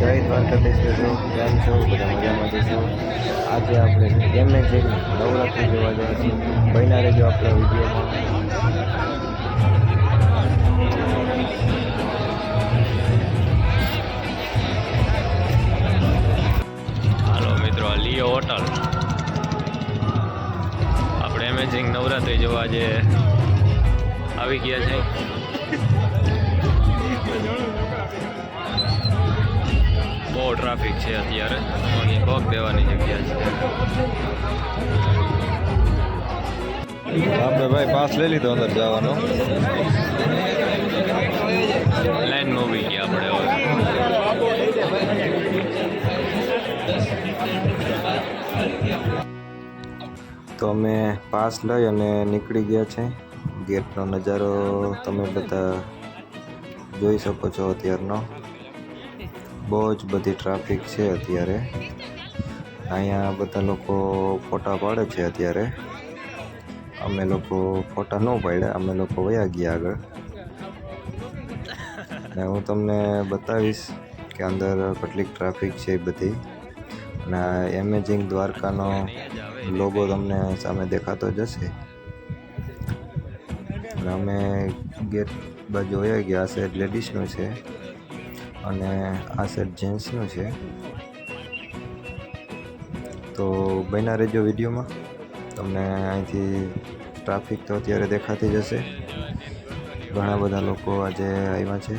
જય દ્વારકાધીશ મિત્રો, કેમ છો? બધા મજામાં જશો. આજે આપણે એમેઝિંગ નવરાત્રિ જોવા જઈએ છીએ. બન્યા રહેજો આપણા વિડીયોમાં. હાલો મિત્રો, લિયો હોટલ. આપણે એમેઝિંગ નવરાત્રિ જોવા આજે આવી ગયા છે. બહુ ટ્રાફિક છે અત્યારે, અહીં પગ દેવાની જગ્યા છે. આપણે ભાઈ પાસ લઈ લીધો અંદર જવાનો. લાઈનમાં ઊભી ગયા આપણે હવે. તો અમે પાસ લઈ અને નીકળી ગયા છે. ગેટનો નજારો તમે બધા જોઈ શકો છો. અત્યારનો બહુ જ બધી ટ્રાફિક છે અત્યારે. અહીંયા બધા લોકો ફોટા પાડે છે અત્યારે. અમે લોકો ફોટા ન પાડ્યા, અમે લોકો વયા ગયા આગળ. ને હું તમને બતાવીશ કે અંદર કેટલીક ટ્રાફિક છે એ બધી. અને આ એમેઝિંગ દ્વારકાનો લોગો તમને સામે દેખાતો જ હશે. અને અમે ગેટ બાજુ વયા ગયા. આ સાઈડ લેડીઝનું છે અને આ સાઈડ જેન્ટ્સનું છે. તો બન્યા રહેજો વિડીયોમાં. તમને અહીંથી ટ્રાફિક તો અત્યારે દેખાતી જ હશે. ઘણા બધા લોકો આજે આવ્યા છે.